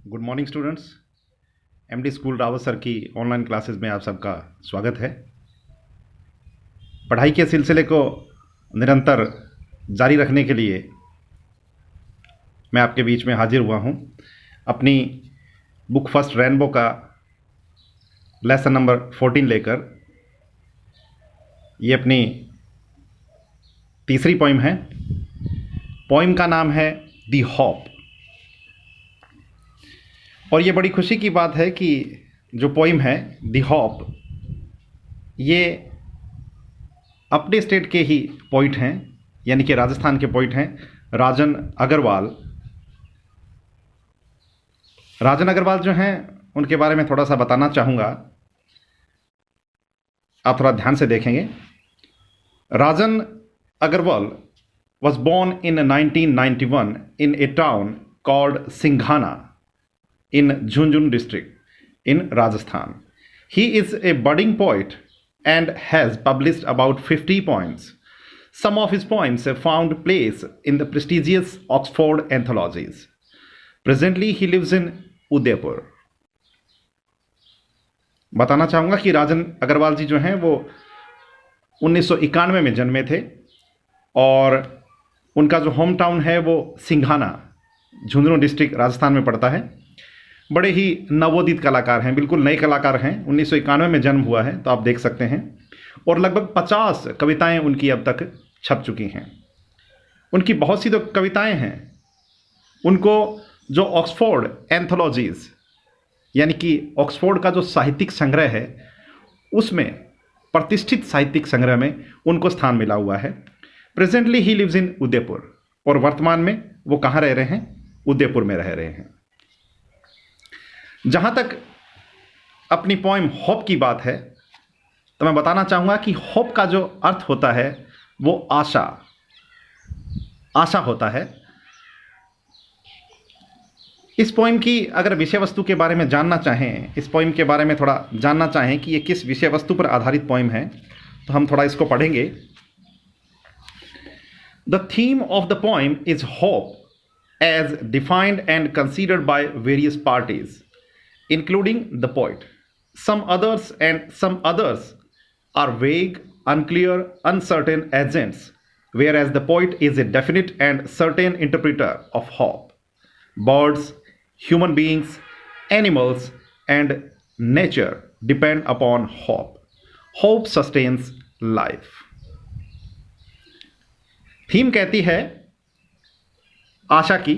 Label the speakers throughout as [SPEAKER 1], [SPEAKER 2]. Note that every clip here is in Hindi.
[SPEAKER 1] Good morning students. MD school Rawat sir की ऑनलाइन क्लासेस में आप सबका स्वागत है। पढ़ाई के सिलसिले को निरंतर जारी रखने के लिए मैं आपके बीच में हाजिर हुआ हूं अपनी बुक फर्स्ट रेनबो का लेसन नंबर 14 लेकर। ये अपनी तीसरी पोइम है। पोइम का नाम है दी हॉप। और ये बड़ी खुशी की बात है कि जो पोइम है दी हॉप, ये अपने स्टेट के ही पोइट हैं, यानी कि राजस्थान के पोइट हैं राजन अग्रवाल। राजन अग्रवाल जो हैं उनके बारे में थोड़ा सा बताना चाहूँगा, आप थोड़ा ध्यान से देखेंगे। राजन Agarwal was born in 1991 in a town called Singhana in Jhunjhunu district in Rajasthan. He is a budding poet and has published about 50 poems. Some of his poems have found place in the prestigious Oxford anthologies. Presently he lives in Udaipur. बताना चाहूँगा कि राजन अग्रवाल जी जो हैं वो 1991 में जन्मे थे और उनका जो होम टाउन है वो सिंघाना, झुंझुनू डिस्ट्रिक्ट राजस्थान में पड़ता है। बड़े ही नवोदित कलाकार हैं, बिल्कुल नए कलाकार हैं। 1991 में जन्म हुआ है, तो आप देख सकते हैं। और लगभग 50 कविताएं उनकी अब तक छप चुकी हैं। उनकी बहुत सी जो कविताएं हैं उनको जो ऑक्सफोर्ड एंथोलॉजीज, यानी कि ऑक्सफोर्ड का जो साहित्यिक संग्रह है उसमें, प्रतिष्ठित साहित्यिक संग्रह में उनको स्थान मिला हुआ है। Presently he lives in Udaipur, और वर्तमान में वो कहाँ रह रहे हैं? उदयपुर में रह रहे हैं। जहाँ तक अपनी पोइम होप की बात है, तो मैं बताना चाहूँगा कि होप का जो अर्थ होता है वो आशा, आशा होता है। इस पोइम की अगर विषय वस्तु के बारे में जानना चाहें, इस पोइम के बारे में थोड़ा जानना चाहें कि ये किस विषय वस्तु पर आधारित पोइम है, तो हम थोड़ा इसको पढ़ेंगे। The theme of the poem is hope as defined and considered by various parties, including the poet. Some others are vague, unclear, uncertain agents, whereas the poet is a definite and certain interpreter of hope. Birds, human beings, animals, and nature depend upon hope. Hope sustains life. Theme कहती है आशा की,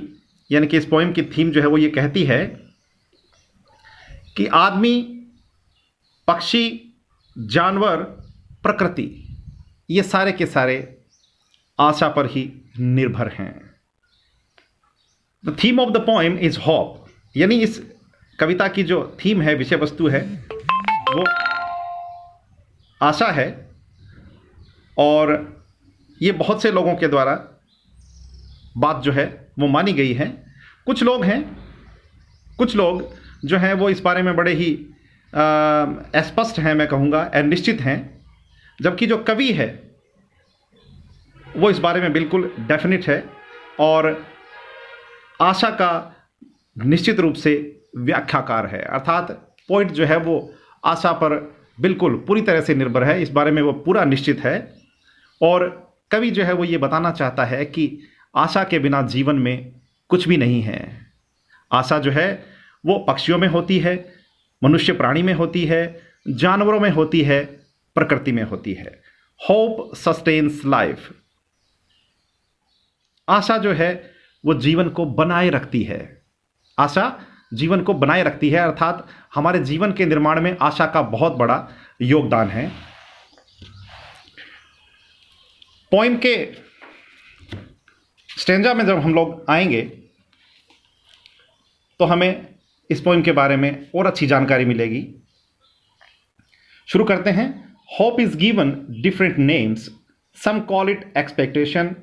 [SPEAKER 1] यानी कि इस पोएम की थीम जो है वो ये कहती है कि आदमी, पक्षी, जानवर, प्रकृति, ये सारे के सारे आशा पर ही निर्भर हैं। The theme of the poem is hope, यानी इस कविता की जो थीम है, विषय वस्तु है, वो आशा है। और ये बहुत से लोगों के द्वारा बात जो है वो मानी गई है। कुछ लोग जो हैं वो इस बारे में बड़े ही स्पष्ट हैं, मैं कहूँगा निश्चित हैं, जबकि जो कवि है वो इस बारे में बिल्कुल डेफिनेट है और आशा का निश्चित रूप से व्याख्याकार है। अर्थात पोइट जो है वो आशा पर बिल्कुल पूरी तरह से निर्भर है, इस बारे में वो पूरा निश्चित है। और कवि जो है वो ये बताना चाहता है कि आशा के बिना जीवन में कुछ भी नहीं है। आशा जो है वो पक्षियों में होती है, मनुष्य प्राणी में होती है, जानवरों में होती है, प्रकृति में होती है। Hope sustains life. आशा जो है वो जीवन को बनाए रखती है। आशा जीवन को बनाए रखती है, अर्थात हमारे जीवन के निर्माण में आशा का बहुत बड़ा योगदान है। पोइम के स्टेंजा में जब हम लोग आएंगे तो हमें इस पोइम के बारे में और अच्छी जानकारी मिलेगी। शुरू करते हैं। Hope is given different names, some call it expectation,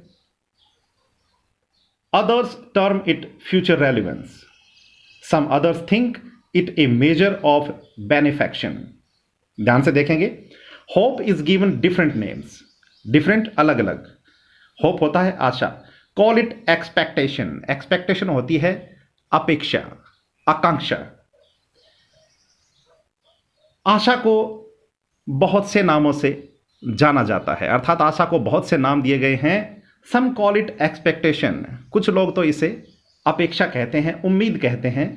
[SPEAKER 1] others term it future relevance, some others think it a measure of benefaction. ध्यान से देखेंगे। Hope is given different names, different अलग अलग। होप होता है आशा। कॉल इट एक्सपेक्टेशन, एक्सपेक्टेशन होती है अपेक्षा, आकांक्षा। आशा को बहुत से नामों से जाना जाता है, अर्थात आशा को बहुत से नाम दिए गए हैं। सम कॉल इट एक्सपेक्टेशन, कुछ लोग तो इसे अपेक्षा कहते हैं, उम्मीद कहते हैं।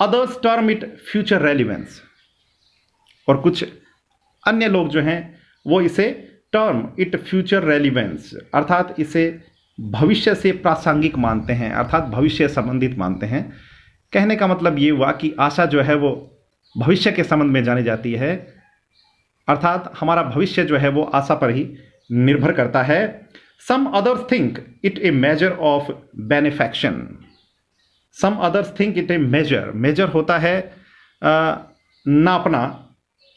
[SPEAKER 1] Others term it future relevance, और कुछ अन्य लोग जो हैं वो इसे टर्म इट फ्यूचर रेलिवेंस, अर्थात इसे भविष्य से प्रासंगिक मानते हैं, अर्थात भविष्य संबंधित मानते हैं। कहने का मतलब ये हुआ कि आशा जो है वो भविष्य के संबंध में जानी जाती है, अर्थात हमारा भविष्य जो है वो आशा पर ही निर्भर करता है। Some others think it a measure of benefaction, some others think it a measure, measure होता है नापना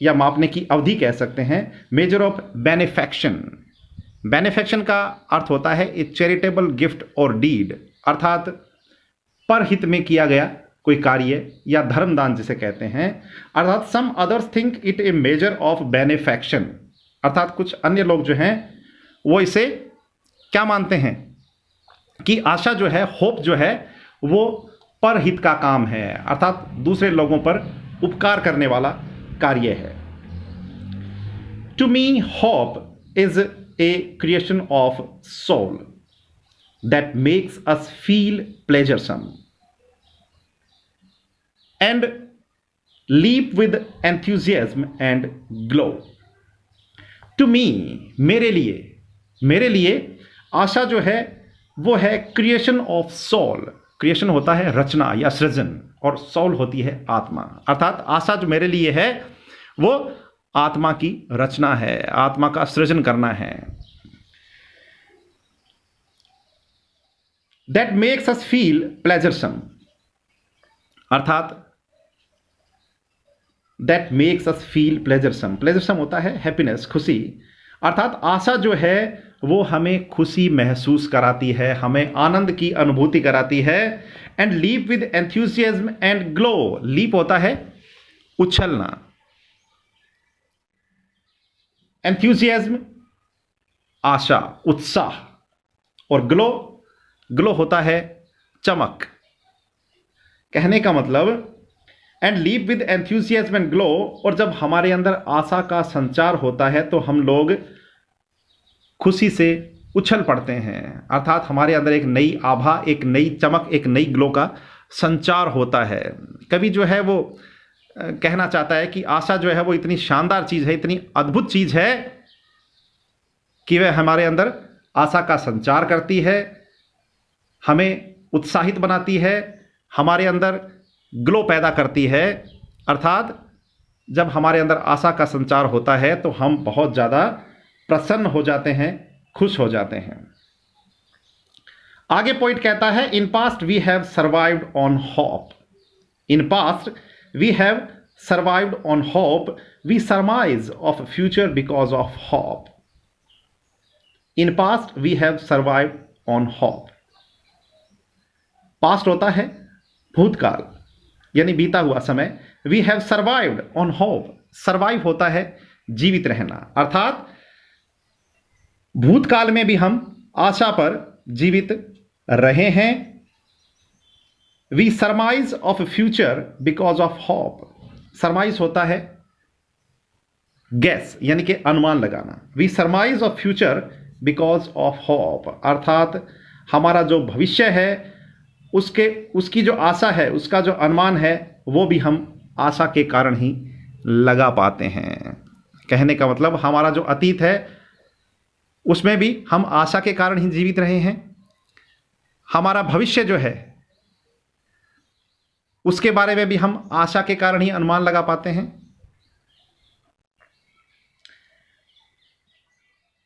[SPEAKER 1] या मापने की अवधि कह सकते हैं, मेजर ऑफ बेनिफैक्शन। बेनिफैक्शन का अर्थ होता है ए चैरिटेबल गिफ्ट और डीड, अर्थात परहित में किया गया कोई कार्य या धर्मदान जिसे कहते हैं। अर्थात some others think it a measure of benefaction, अर्थात कुछ अन्य लोग जो हैं वो इसे क्या मानते हैं कि आशा जो है, होप जो है वो परहित का काम है, अर्थात दूसरे लोगों पर उपकार करने वाला कार्य है। To me hope is a creation of soul that makes us feel pleasuresome and leap with enthusiasm and glow. To me, मेरे लिए आशा जो है वो है क्रिएशन ऑफ सोल। क्रिएशन होता है रचना या सृजन, और सोल होती है आत्मा, अर्थात आशा जो मेरे लिए है वो आत्मा की रचना है, आत्मा का सृजन करना है। That makes us feel pleasuresome, अर्थात दैट मेक्स अस फील प्लेजरसम, प्लेजरसम होता है हैप्पीनेस, खुशी, अर्थात आशा जो है वो हमें खुशी महसूस कराती है, हमें आनंद की अनुभूति कराती है। And leap with enthusiasm and glow, leap होता है उछलना, एंथुसियाज्म आशा, उत्साह, और ग्लो, ग्लो होता है चमक। कहने का मतलब and leap with enthusiasm and glow, और जब हमारे अंदर आशा का संचार होता है तो हम लोग खुशी से उछल पड़ते हैं, अर्थात हमारे अंदर एक नई आभा, एक नई चमक, एक नई ग्लो का संचार होता है। कवि जो है वो कहना चाहता है कि आशा जो है वो इतनी शानदार चीज़ है, इतनी अद्भुत चीज़ है कि वह हमारे अंदर आशा का संचार करती है, हमें उत्साहित बनाती है, हमारे अंदर ग्लो पैदा करती है। अर्थात जब हमारे अंदर आशा का संचार होता है तो हम बहुत ज़्यादा प्रसन्न हो जाते हैं, खुश हो जाते हैं। आगे पॉइंट कहता है, in past we have survived on hope, in past we have survived on hope, we surmise of future because of hope. In past we have survived on hope, past होता है भूतकाल यानी बीता हुआ समय। We have survived on hope, survive होता है जीवित रहना, अर्थात भूतकाल में भी हम आशा पर जीवित रहे हैं। We surmise of future because of hope, surmise होता है गैस यानी कि अनुमान लगाना। We surmise of future because of hope, अर्थात हमारा जो भविष्य है उसकी जो आशा है, उसका जो अनुमान है वो भी हम आशा के कारण ही लगा पाते हैं। कहने का मतलब हमारा जो अतीत है उसमें भी हम आशा के कारण ही जीवित रहे हैं, हमारा भविष्य जो है उसके बारे में भी हम आशा के कारण ही अनुमान लगा पाते हैं।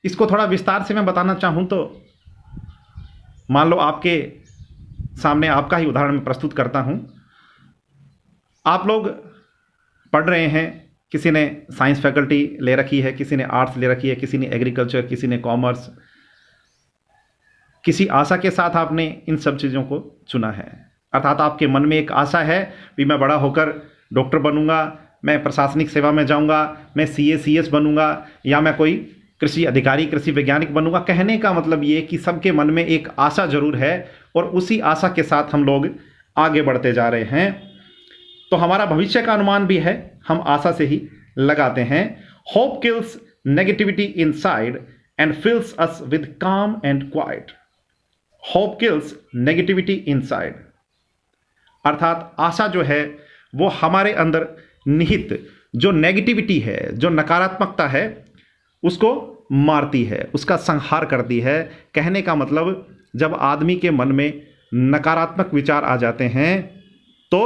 [SPEAKER 1] इसको थोड़ा विस्तार से मैं बताना चाहूं तो मान लो आपके सामने आपका ही उदाहरण मैं प्रस्तुत करता हूं। आप लोग पढ़ रहे हैं, किसी ने साइंस फैकल्टी ले रखी है, किसी ने आर्ट्स ले रखी है, किसी ने एग्रीकल्चर, किसी ने कॉमर्स। किसी आशा के साथ आपने इन सब चीज़ों को चुना है, अर्थात आपके मन में एक आशा है कि मैं बड़ा होकर डॉक्टर बनूंगा, मैं प्रशासनिक सेवा में जाऊंगा, मैं सीए सीएस बनूंगा, या मैं कोई कृषि अधिकारी, कृषि वैज्ञानिक बनूंगा। कहने का मतलब ये कि सबके मन में एक आशा जरूर है और उसी आशा के साथ हम लोग आगे बढ़ते जा रहे हैं। तो हमारा भविष्य का अनुमान भी है, हम आशा से ही लगाते हैं। Hope kills negativity inside and fills us with calm and quiet. Hope kills negativity inside, अर्थात आशा जो है वो हमारे अंदर निहित जो नेगेटिविटी है, जो नकारात्मकता है, उसको मारती है, उसका संहार करती है। कहने का मतलब जब आदमी के मन में नकारात्मक विचार आ जाते हैं तो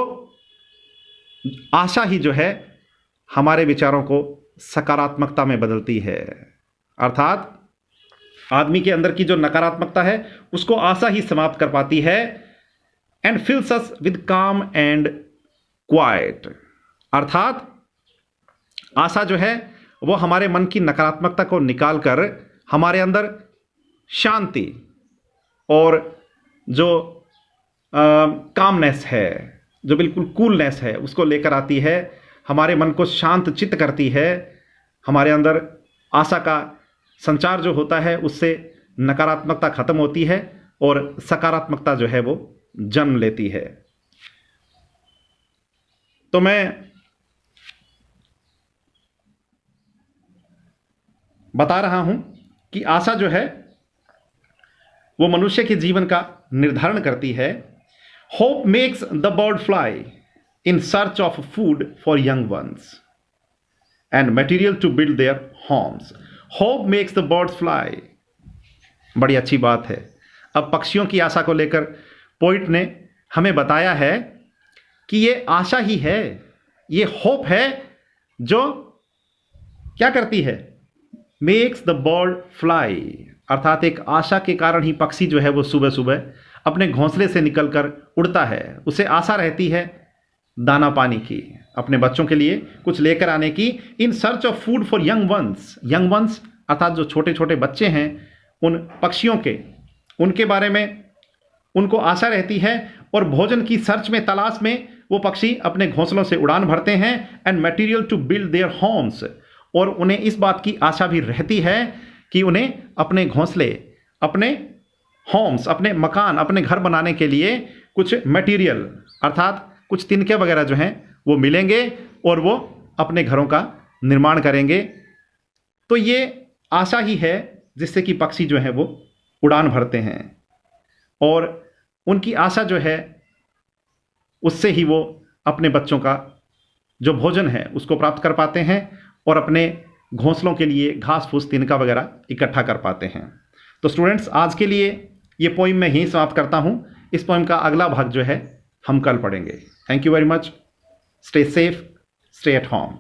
[SPEAKER 1] आशा ही जो है हमारे विचारों को सकारात्मकता में बदलती है। अर्थात आदमी के अंदर की जो नकारात्मकता है उसको आशा ही समाप्त कर पाती है। And fills us with calm and quite, अर्थात आशा जो है वो हमारे मन की नकारात्मकता को निकालकर हमारे अंदर शांति और जो कामनेस है, जो बिल्कुल कूलनेस है, उसको लेकर आती है। हमारे मन को शांत चित्त करती है। हमारे अंदर आशा का संचार जो होता है उससे नकारात्मकता खत्म होती है और सकारात्मकता जो है वो जन्म लेती है। तो मैं बता रहा हूं कि आशा जो है वो मनुष्य के जीवन का निर्धारण करती है। Hope makes the bird fly in search of food for young ones and material to build their homes. Hope makes the bird fly, बड़ी अच्छी बात है। अब पक्षियों की आशा को लेकर पोइट ने हमें बताया है कि ये आशा ही है, ये होप है जो क्या करती है, मेक्स द बर्ड फ्लाई, अर्थात एक आशा के कारण ही पक्षी जो है वो सुबह सुबह अपने घोंसले से निकलकर उड़ता है। उसे आशा रहती है दाना पानी की, अपने बच्चों के लिए कुछ लेकर आने की। इन search of food for young once, young ones अर्थात जो छोटे छोटे बच्चे हैं उन पक्षियों के, उनके बारे में उनको आशा रहती है और भोजन की सर्च में, तलाश में वो पक्षी अपने घोंसलों से उड़ान भरते हैं। And material to build their homes, और उन्हें इस बात की आशा भी रहती है कि उन्हें अपने घोंसले, अपने होम्स, अपने मकान, अपने घर बनाने के लिए कुछ मटेरियल अर्थात कुछ तिनके वगैरह जो हैं वो मिलेंगे और वो अपने घरों का निर्माण करेंगे। तो ये आशा ही है जिससे कि पक्षी जो है वो उड़ान भरते हैं और उनकी आशा जो है उससे ही वो अपने बच्चों का जो भोजन है उसको प्राप्त कर पाते हैं और अपने घोंसलों के लिए घास फूस, तिनका वगैरह इकट्ठा कर पाते हैं। तो स्टूडेंट्स, आज के लिए ये पोइम मैं यहीं समाप्त करता हूँ। इस पोइम का अगला भाग जो है हम कल पढ़ेंगे। Thank you very much. Stay safe, stay at home.